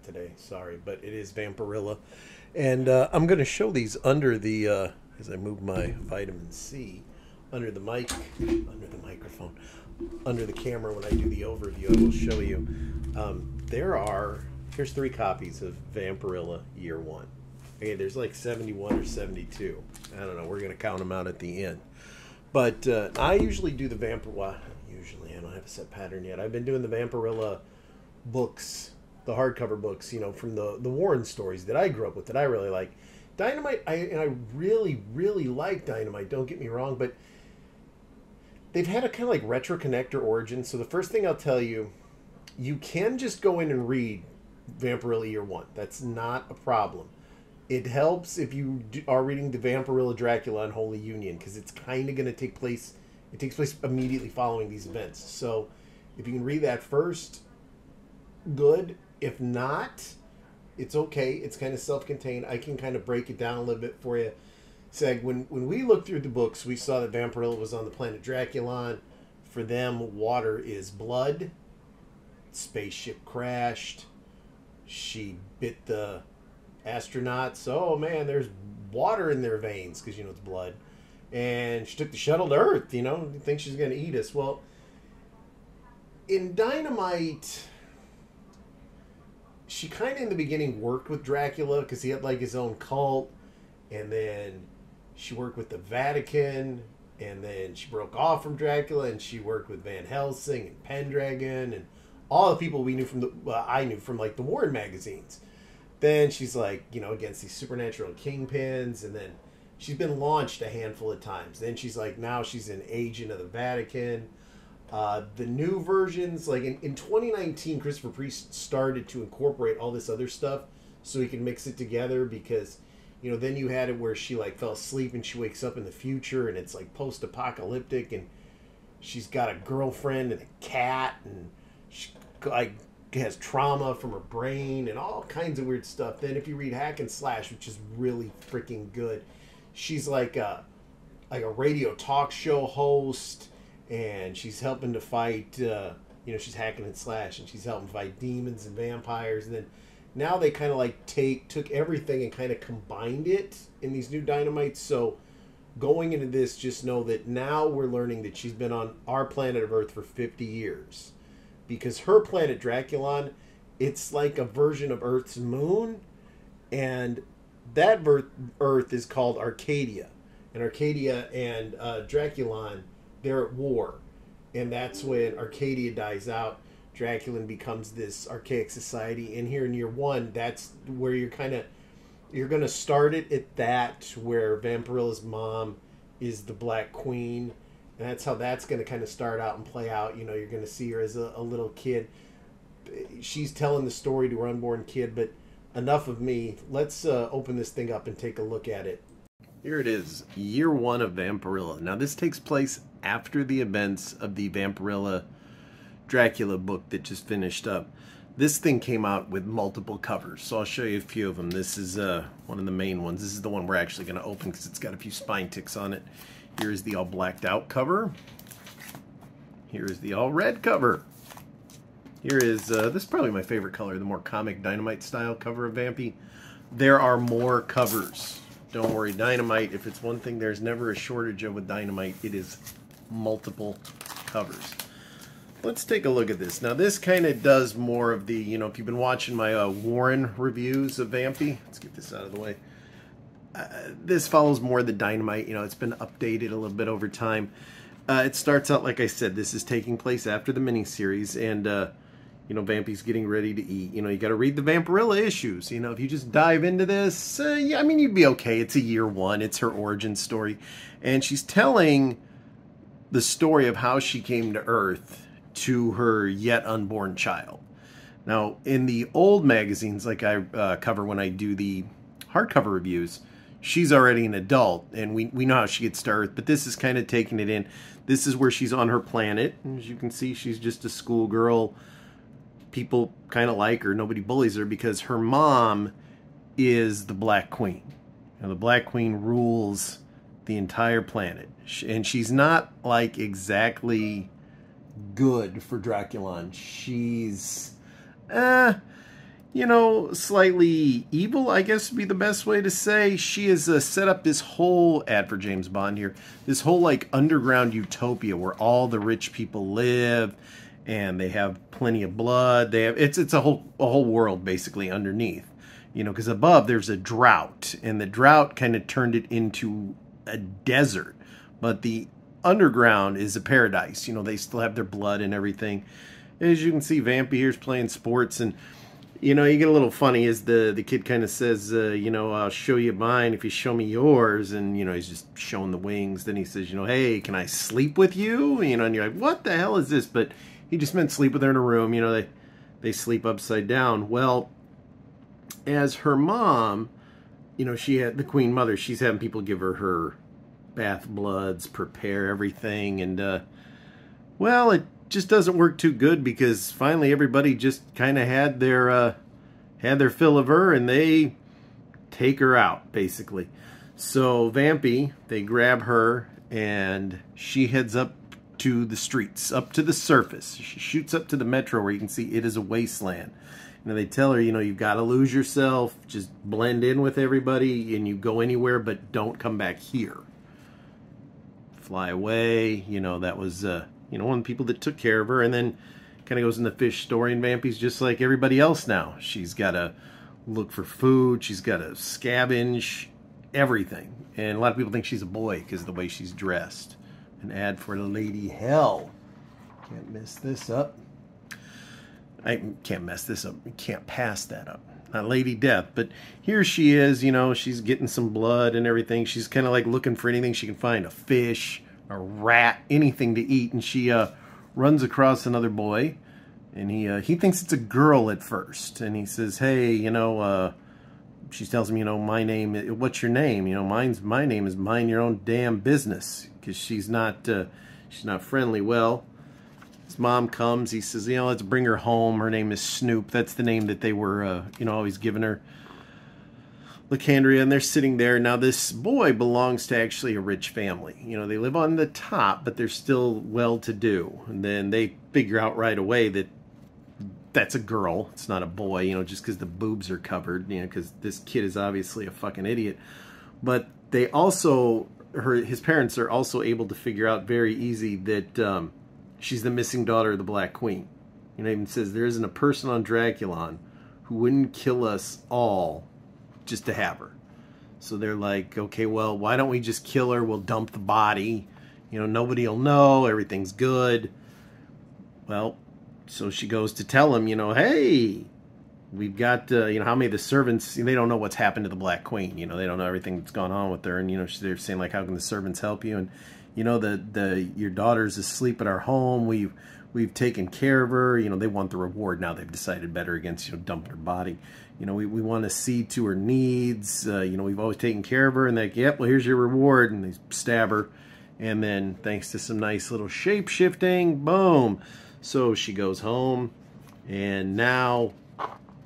today. Sorry, but it is Vampirella. And I'm going to show these under the, as I move my vitamin C, under the microphone, under the camera when I do the overview. I will show you. Here's 3 copies of Vampirella Year 1. Okay, there's like 71 or 72. I don't know. We're going to count them out at the end. But I usually do the Vampirella. Usually, I don't have a set pattern yet. I've been doing the Vampirella books, the hardcover books, you know, from the Warren stories that I grew up with that I really like. Dynamite, I really, really like Dynamite, don't get me wrong, but they've had a kind of like retro connector origin. So the first thing I'll tell you, you can just go in and read Vampirella Year 1. That's not a problem. It helps if you are reading the Vampirella Dracula Unholy Union, because it's kind of going to take place, it takes place immediately following these events. So if you can read that first, good. If not, it's okay. It's kind of self-contained. I can kind of break it down a little bit for you. Seg, when we looked through the books, we saw that Vampirella was on the planet Draculon. For them, water is blood. Spaceship crashed. She bit the astronauts. Oh man, there's water in their veins because, you know, it's blood. And she took the shuttle to Earth, you know, thinks she's going to eat us. Well, in Dynamite, she kind of in the beginning worked with Dracula because he had like his own cult, and then she worked with the Vatican, and then she broke off from Dracula and she worked with Van Helsing and Pendragon and all the people we knew from I knew from like the Warren magazines. Then she's like, you know, against these supernatural kingpins, and then she's been launched a handful of times. Then she's like, now she's an agent of the Vatican. The new versions, like in 2019, Christopher Priest started to incorporate all this other stuff so he can mix it together, because, you know, then you had it where she like fell asleep and she wakes up in the future and it's like post-apocalyptic, and she's got a girlfriend and a cat, and she like has trauma from her brain and all kinds of weird stuff. Then if you read Hack and Slash, which is really freaking good, she's like a radio talk show host, and she's helping to fight, you know, she's hacking and slash, and she's helping fight demons and vampires. And then now they kind of like took everything and kind of combined it in these new Dynamites. So going into this, just know that now we're learning that she's been on our planet of Earth for 50 years. Because her planet, Draculon, it's like a version of Earth's moon. And that Earth is called Arcadia. And Arcadia and Draculon, they're at war. And that's when Arcadia dies out. Draculon becomes this archaic society. And here in Year 1, that's where you're going to start it at that, where Vampirella's mom is the Black Queen. And that's how that's going to kind of start out and play out. You know, you're going to see her as a little kid. She's telling the story to her unborn kid. But enough of me. Let's open this thing up and take a look at it. Here it is, Year 1 of Vampirella. Now this takes place after the events of the Vampirella Dracula book that just finished up. This thing came out with multiple covers, so I'll show you a few of them. This is one of the main ones. This is the one we're actually going to open because it's got a few spine ticks on it. Here's the all blacked out cover. Here's the all red cover. Here is, this is probably my favorite color, the more comic Dynamite style cover of Vampy. There are more covers. Don't worry, Dynamite, if it's one thing there's never a shortage of with Dynamite, it is multiple covers. Let's take a look at this. Now this kind of does more of the, you know, if you've been watching my Warren reviews of Vampy, let's get this out of the way. This follows more of the Dynamite, you know, it's been updated a little bit over time. It starts out, like I said, this is taking place after the miniseries, and you know, Vampy's getting ready to eat. You know, you got to read the Vampirella issues. You know, if you just dive into this, yeah, I mean, you'd be okay. It's a Year 1. It's her origin story. And she's telling the story of how she came to Earth to her yet unborn child. Now, in the old magazines, like I cover when I do the hardcover reviews, she's already an adult, and we know how she gets to Earth, but this is kind of taking it in. This is where she's on her planet. And as you can see, she's just a schoolgirl. People kind of like her. Nobody bullies her because her mom is the Black Queen. Now, the Black Queen rules the entire planet. And she's not like exactly good for Draculon. She's you know, slightly evil, I guess would be the best way to say. She has set up this whole ad for James Bond here, this whole like underground utopia where all the rich people live, and they have plenty of blood. They have it's a whole world basically underneath, you know, because above there's a drought, and the drought kind of turned it into a desert, but the underground is a paradise. You know, they still have their blood and everything. As you can see, Vampy here's playing sports, and you know, you get a little funny as the kid kind of says, you know, I'll show you mine if you show me yours. And, you know, he's just showing the wings. Then he says, you know, hey, can I sleep with you? You know, and you're like, what the hell is this? But he just meant sleep with her in a room. You know, they sleep upside down. Well, as her mom, you know, she had the Queen Mother. She's having people give her bath bloods, prepare everything. And, well, it just doesn't work too good, because finally everybody just kind of had their fill of her, and they take her out basically. So Vampy, they grab her, and she heads up to the streets, up to the surface. She shoots up to the metro where you can see it is a wasteland. And they tell her, you know, you've got to lose yourself, just blend in with everybody, and you go anywhere, but don't come back here. Fly away. You know, that was you know, one of the people that took care of her. And then kind of goes in the fish story, and Vampy's just like everybody else now. She's got to look for food. She's got to scavenge everything. And a lot of people think she's a boy because of the way she's dressed. An ad for Lady Hell. Can't mess this up. I can't mess this up. Can't pass that up. Not Lady Death, but here she is, you know, she's getting some blood and everything. She's kind of like looking for anything she can find, a fish, a rat, anything to eat, and she runs across another boy, and he thinks it's a girl at first, and he says, hey, you know, she tells him, you know, my name, what's your name? You know, my name is mind your own damn business, because she's not friendly. Well, his mom comes, he says, you know, let's bring her home. Her name is Snoop. That's the name that they were, you know, always giving her. Lacandria, and they're sitting there. Now, this boy belongs to actually a rich family. You know, they live on the top, but they're still well-to-do. And then they figure out right away that that's a girl. It's not a boy, you know, just because the boobs are covered, you know, because this kid is obviously a fucking idiot. But they also, his parents are also able to figure out very easy that she's the missing daughter of the Black Queen. You know, it even says there isn't a person on Draculon who wouldn't kill us all just to have her. So they're like, okay, well, why don't we just kill her? We'll dump the body. You know, nobody will know. Everything's good. Well, so she goes to tell him, you know, hey, we've got, you know, how many of the servants, they don't know what's happened to the Black Queen. You know, they don't know everything that's gone on with her. And, you know, they're saying, like, how can the servants help you? And, you know, your daughter's asleep at our home. We've taken care of her. You know, they want the reward. Now they've decided better against, you know, dumping her body. You know, we want to see to her needs. You know, we've always taken care of her. And they're like, yep, well, here's your reward. And they stab her. And then, thanks to some nice little shape-shifting, boom. So she goes home. And now,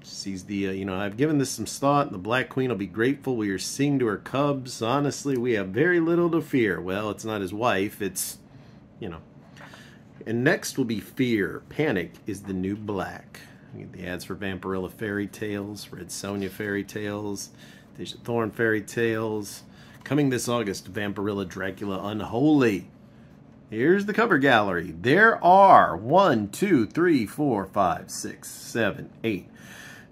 sees the, you know, I've given this some thought. And the Black Queen will be grateful. We are seeing to her cubs. Honestly, we have very little to fear. Well, it's not his wife. It's, you know. And next will be Fear. Panic is the new black. We get the ads for Vampirella Fairy Tales, Red Sonja Fairy Tales, Deja Thorn Fairy Tales. Coming this August, Vampirella Dracula Unholy. Here's the cover gallery. There are 1, 2, 3, 4, 5, 6, 7, 8,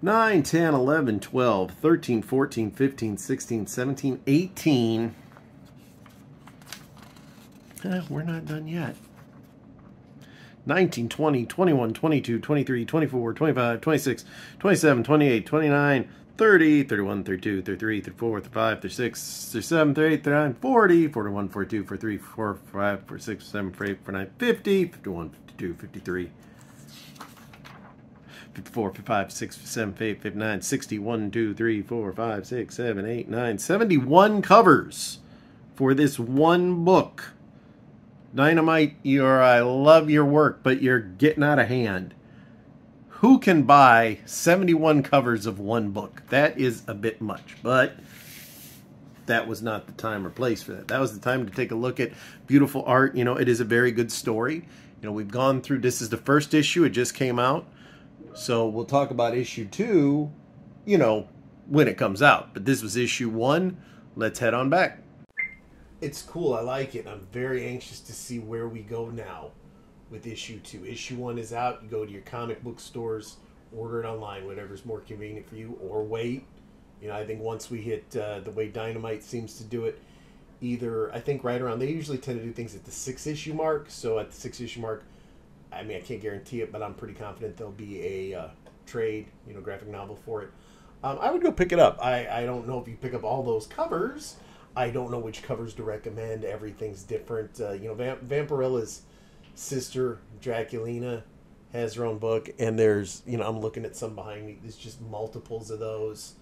9, 10, 11, 12, 13, 14, 15, 16, 17, 18. We're not done yet. 19, 20, 21, 22, 23, 24, 25, 26, 27, 28, 29, 30, 31, 32, 33, 34, 35, 36, 37, 38, 39, 40, 41, 42, 43, 44, 45, 46, 47, 48, 49, 50, 51, 52, 53, 54, 55, 56, 57, 58, 59, 60, 1, 2, 3, 4, 5, 6, 7, 8, 9, 71 covers for this one book. Dynamite, I love your work, but you're getting out of hand. Who can buy 71 covers of one book? That is a bit much, but that was not the time or place for that. That was the time to take a look at beautiful art. You know, it is a very good story. You know, we've gone through, this is the first issue. It just came out. So we'll talk about issue 2, you know, when it comes out. But this was issue 1. Let's head on back. It's cool. I like it. I'm very anxious to see where we go now with issue 2. Issue 1 is out. You go to your comic book stores, order it online, whatever's more convenient for you, or wait. You know, I think once we hit the way Dynamite seems to do it, either, I think right around, they usually tend to do things at the 6-issue mark. So at the 6-issue mark, I mean, I can't guarantee it, but I'm pretty confident there'll be a trade, you know, graphic novel for it. I would go pick it up. I don't know if you pick up all those covers. I don't know which covers to recommend. Everything's different. You know, Vampirella's sister, Draculina, has her own book, and there's, you know, I'm looking at some behind me. There's just multiples of those.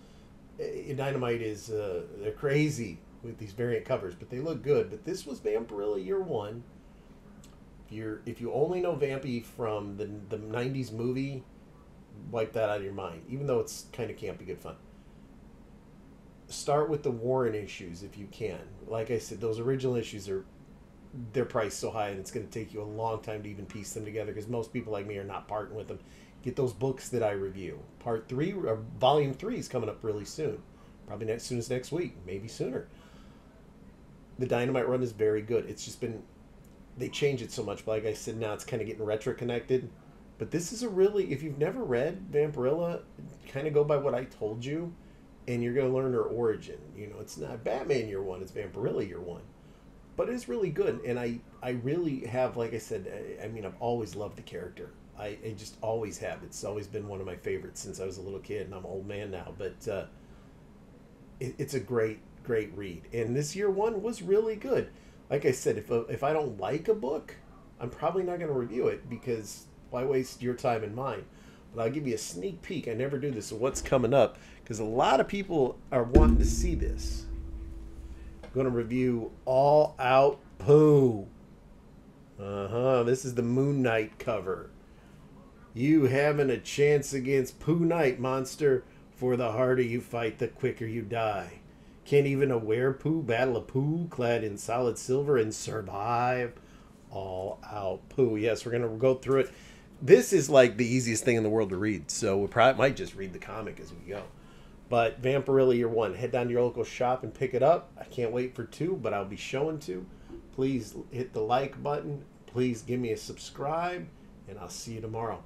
Dynamite is, they're crazy with these variant covers, but they look good. But this was Vampirella year 1. If you only know Vampy from the 90s movie, wipe that out of your mind, even though it's kind of campy good fun. Start with the Warren issues if you can. Like I said, those original issues they're priced so high, and it's going to take you a long time to even piece them together, because most people like me are not parting with them. Get those books that I review. Part 3 or volume 3 is coming up really soon, probably as soon as next week, maybe sooner. The Dynamite run is very good. It's just been, they change it so much, but like I said, now it's kind of getting retro connected. But this is a really, if you've never read Vampirella, kind of go by what I told you, and you're going to learn her origin. You know, it's not Batman year 1, it's Vampirella year 1. But it's really good, and I really have, like I said, I mean, I've always loved the character. I just always have. It's always been one of my favorites since I was a little kid, and I'm an old man now. But it's a great read. And this year 1 was really good. Like I said, if I don't like a book, I'm probably not going to review it, because why waste your time and mine? But I'll give you a sneak peek. I never do this, of what's coming up, because a lot of people are wanting to see this. I'm going to review All Out Pooh. This is the Moon Knight cover. You having a chance against Pooh Knight, monster. For the harder you fight, the quicker you die. Can't even a were-Pooh battle a Pooh clad in solid silver and survive? All Out Pooh. Yes, we're going to go through it. This is like the easiest thing in the world to read, so we probably might just read the comic as we go. But Vampirella year 1, head down to your local shop and pick it up. I can't wait for 2, but I'll be showing 2. Please hit the like button. Please give me a subscribe, and I'll see you tomorrow.